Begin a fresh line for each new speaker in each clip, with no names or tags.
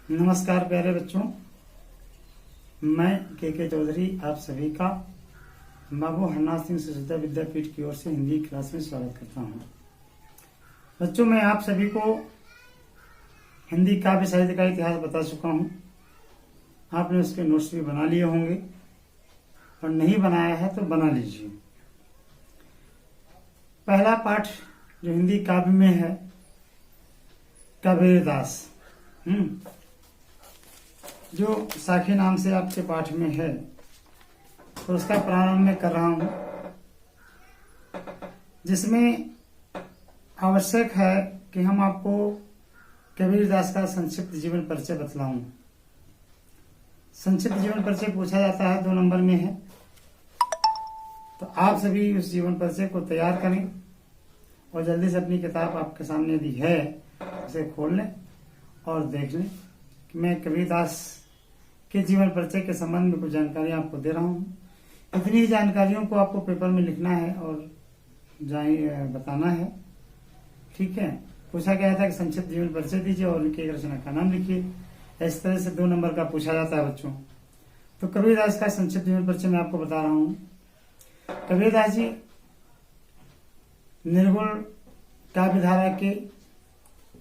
नमस्कार प्यारे बच्चों, मैं के चौधरी आप सभी का बाबू हरनाथ सिंह सरस्वती विद्यापीठ की ओर से हिंदी क्लास में स्वागत करता हूं। बच्चों, मैं आप सभी को हिंदी काव्य साहित्य का इतिहास बता चुका हूं। आपने उसके नोट्स भी बना लिए होंगे और नहीं बनाया है तो बना लीजिए। पहला पाठ जो हिंदी काव्य में है कबीरदास, जो साखी नाम से आपके पाठ में है, तो उसका प्रारंभ मैं कर रहा हूं, जिसमें आवश्यक है कि हम आपको कबीरदास का संक्षिप्त जीवन परिचय बतलाऊं। संक्षिप्त जीवन परिचय पूछा जाता है, 2 नंबर में है, तो आप सभी उस जीवन परिचय को तैयार करें और जल्दी से अपनी किताब आपके सामने यदि है उसे खोल लें और देख लें कि मैं कबीरदास के जीवन परिचय के संबंध में कुछ जानकारी आपको दे रहा हूं। इतनी ही जानकारियों को आपको पेपर में लिखना है और बताना है, ठीक है। पूछा गया था कि संक्षिप्त जीवन परिचय दीजिए और उनकी एक रचना का नाम लिखिए। इस तरह से 2 नंबर का पूछा जाता है बच्चों। तो कबीरदास का संक्षिप्त जीवन परिचय मैं आपको बता रहा हूं। कबीरदास जी निर्गुण काव्य धारा के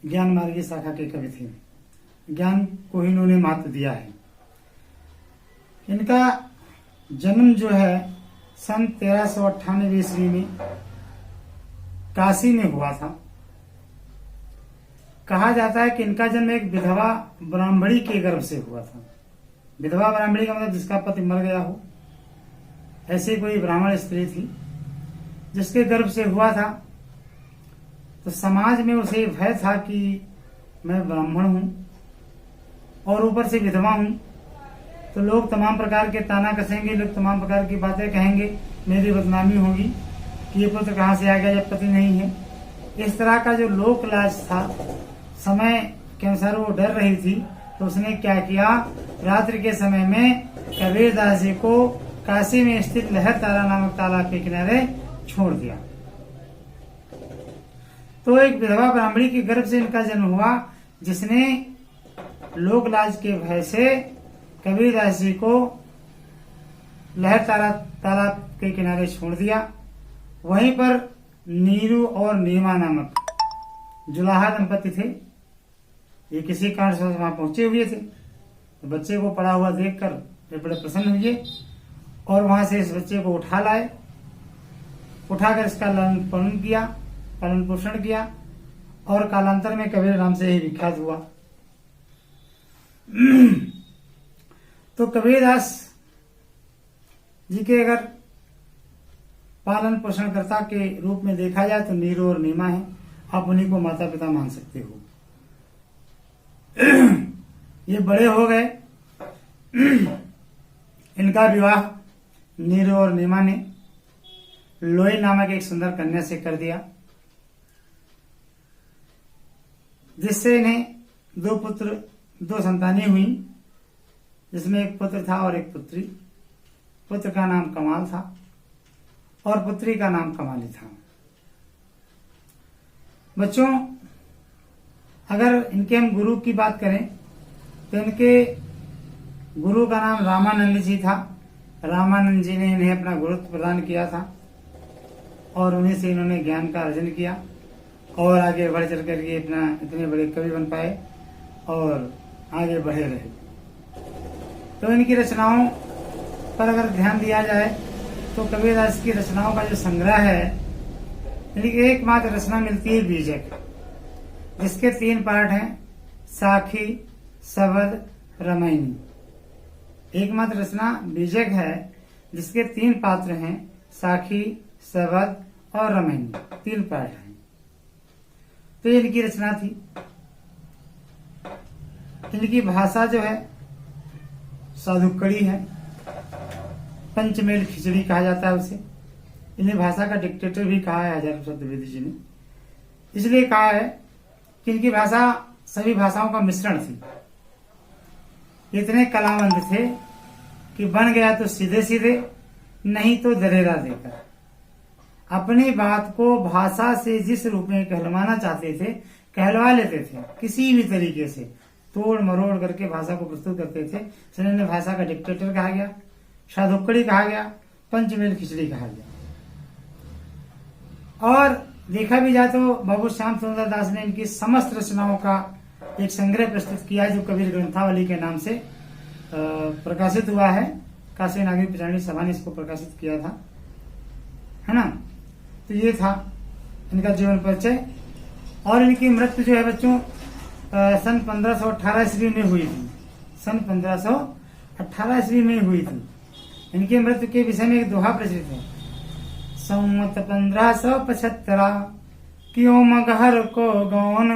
ज्ञान मार्गी शाखा के कवि थे। ज्ञान को ही इन्होंने महत्व दिया है। इनका जन्म जो है सन 1398 ईस्वी में काशी में हुआ था। कहा जाता है कि इनका जन्म एक विधवा ब्राह्मणी के गर्भ से हुआ था। विधवा ब्राह्मणी का मतलब जिसका पति मर गया हो, ऐसी कोई ब्राह्मण स्त्री थी जिसके गर्भ से हुआ था। तो समाज में उसे भय था कि मैं ब्राह्मण हूं और ऊपर से विधवा हूं, तो लोग तमाम प्रकार के ताना कसेंगे, लोग तमाम प्रकार की बातें कहेंगे, मेरी बदनामी होगी कि ये पुत्र कहां से आ गया जब पति नहीं है। इस तरह का जो लोक लाज था, समय के अनुसार वो डर रही थी। तो उसने क्या किया, रात्रि के समय में कबीरदास जी को काशी में स्थित लहर तारा नामक तालाब के किनारे छोड़ दिया। तो एक विधवा ब्राह्मणी के गर्भ से इनका जन्म हुआ, जिसने लोक लाज के भय से कबीरदास जी को लहर तालाब के किनारे छोड़ दिया। वहीं पर नीरू और नीमा नामक जुलाहा दंपति थे। ये किसी कारण से वहां पहुंचे हुए थे, तो बच्चे को पड़ा हुआ देखकर वे बड़े प्रसन्न हुए और वहां से इस बच्चे को उठा लाए। उठाकर इसका पालन पोषण किया और कालांतर में कबीर नाम से ही विख्यात हुआ। तो कबीरदास जी के अगर पालन पोषणकर्ता के रूप में देखा जाए तो नीरू और नीमा है। आप उन्हीं को माता पिता मान सकते हो। ये बड़े हो गए। इनका विवाह नीरू और नीमा ने लोई नामक एक सुंदर कन्या से कर दिया, जिससे इन्हें 2 संतानें हुई, जिसमें एक पुत्र था और एक पुत्री। पुत्र का नाम कमाल था और पुत्री का नाम कमाली था। बच्चों, अगर इनके हम गुरु की बात करें तो इनके गुरु का नाम रामानंद जी था। रामानंद जी ने इन्हें अपना गुरुत्व प्रदान किया था और उन्हीं से इन्होंने ज्ञान का अर्जन किया और आगे बढ़ चढ़ करके इतने बड़े कवि बन पाए और आगे बढ़े रहे। तो इनकी रचनाओं पर अगर ध्यान दिया जाए तो कबीरदास की रचनाओं का जो संग्रह है, इनकी एकमात्र रचना मिलती है बीजक, जिसके 3 पार्ट हैं, साखी, शबद, रामायणी। एकमात्र रचना बीजक है जिसके 3 पात्र हैं, साखी, शबद और रामायणी, 3 पार्ट हैं। तो ये इनकी रचना थी। इनकी भाषा जो है साधुकड़ी है, पंचमेल खिचड़ी कहा जाता है उसे। इन्हें भाषा का डिक्टेटर भी कहा है हजारों द्विवेदी जी ने। इसलिए कहा है कि इनकी भाषा सभी भाषाओं का मिश्रण थी। इतने कलावंत थे कि बन गया तो सीधे सीधे, नहीं तो दरेरा देकर अपनी बात को भाषा से जिस रूप में कहलवाना चाहते थे कहलवा लेते थे किसी भी तरीके से। तोड़ मरोड़ करके भाषा को प्रस्तुत करते थे। इसलिए भाषा का डिक्टेटर कहा गया, शाधुक्कड़ी कहा गया, पंचमेल खिचड़ी कहा गया। और देखा भी जाए तो बाबू श्याम सुंदर दास ने इनकी समस्त रचनाओं का एक संग्रह प्रस्तुत किया जो कबीर ग्रंथावली के नाम से प्रकाशित हुआ है। काशी नागरिक प्रचारणी सभा ने इसको प्रकाशित किया था, है ना। तो ये था इनका जीवन परिचय। और इनकी मृत्यु जो है बच्चों सन 1518 ईस्वी में हुई थी। सन 1518 ईस्वी में हुई थी। इनकी मृत्यु के विषय में एक दोहा प्रचलित है। संवत 1575 क्यों मगहर को गौन,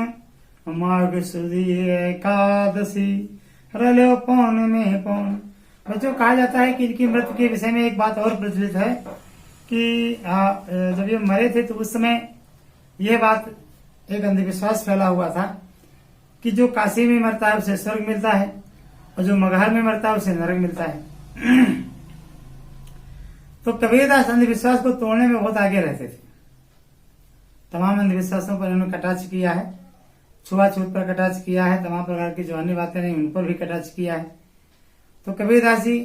माघ सुदी एकादशी रलो पौन में पौन। बच्चों कहा जाता है कि इनकी मृत्यु के विषय में एक बात और प्रचलित है कि जब ये मरे थे तो उस समय यह बात एक अंधविश्वास फैला हुआ था कि जो काशी में मरता है उसे स्वर्ग मिलता है और जो मगहर में मरता है उसे नरक मिलता है। तो कबीरदास अंधविश्वास को तोड़ने में बहुत आगे रहते थे। तमाम अंधविश्वासों पर इन्होंने कटाक्ष किया है, छुआछूत पर कटाक्ष किया है, तमाम प्रकार की जो अन्य बातें नहीं उन पर भी कटाक्ष किया है। तो कबीरदास जी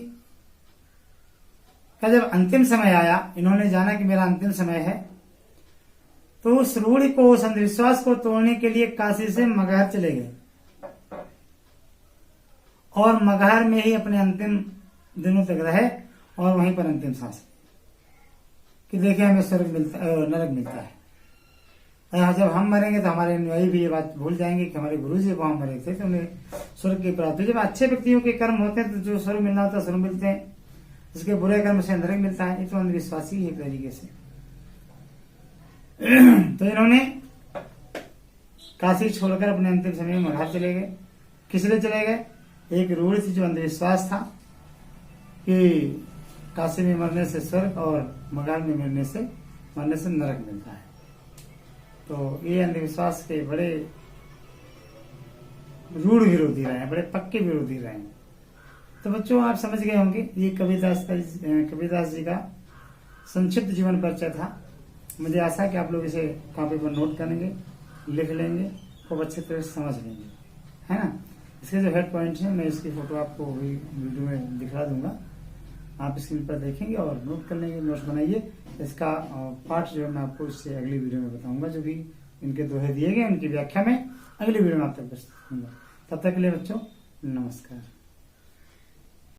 का जब अंतिम समय आया, इन्होंने जाना कि मेरा अंतिम समय है, तो उस रूढ़ि को, उस अंधविश्वास को तोड़ने के लिए काशी से मगहर चले गए और मगहर में ही अपने अंतिम दिनों तक रहे और वहीं पर अंतिम सांस कि देखे हमें स्वर्ग मिलता, नरक मिलता है। जब हम मरेंगे तो हमारे अनुयायी भी ये बात भूल जाएंगे कि हमारे गुरु जी वहां मरे थे तो उन्हें स्वर्ग की प्राप्ति। जब अच्छे व्यक्तियों के कर्म होते हैं तो जो स्वर्ग मिलना होता है स्वर्ग मिलते हैं, जिसके बुरे कर्म से नरक मिलता है। ये तो अंधविश्वासी है एक तरीके से। तो इन्होंने काशी छोड़कर अपने अंतिम समय में मगहर चले गए। किस लिए चले गए? एक रूढ़ थी, जो अंधविश्वास था कि काशी में मरने से स्वर्ग और मगहर में मरने से नरक मिलता है। तो ये अंधविश्वास के बड़े रूढ़ विरोधी रहे हैं, बड़े पक्के विरोधी रहे हैं। तो बच्चों आप समझ गए होंगे ये कबीरदास जी का संक्षिप्त जीवन परिचय था। मुझे आशा है कि आप लोग इसे कॉपी पर नोट करेंगे, लिख लेंगे, खूब अच्छे तरह से समझ लेंगे, है ना। इसके जो हेड पॉइंट है मैं इसकी फोटो आपको वीडियो में दिखा दूंगा, आप स्क्रीन पर देखेंगे और नोट कर लेंगे, नोट्स बनाइए। इसका पार्ट जो है मैं आपको इससे अगली वीडियो में बताऊंगा, जो कि इनके दोहे दिए गए उनकी व्याख्या में अगली वीडियो में आप तक प्रस्तुत करूंगा। तब तक के लिए बच्चों नमस्कार।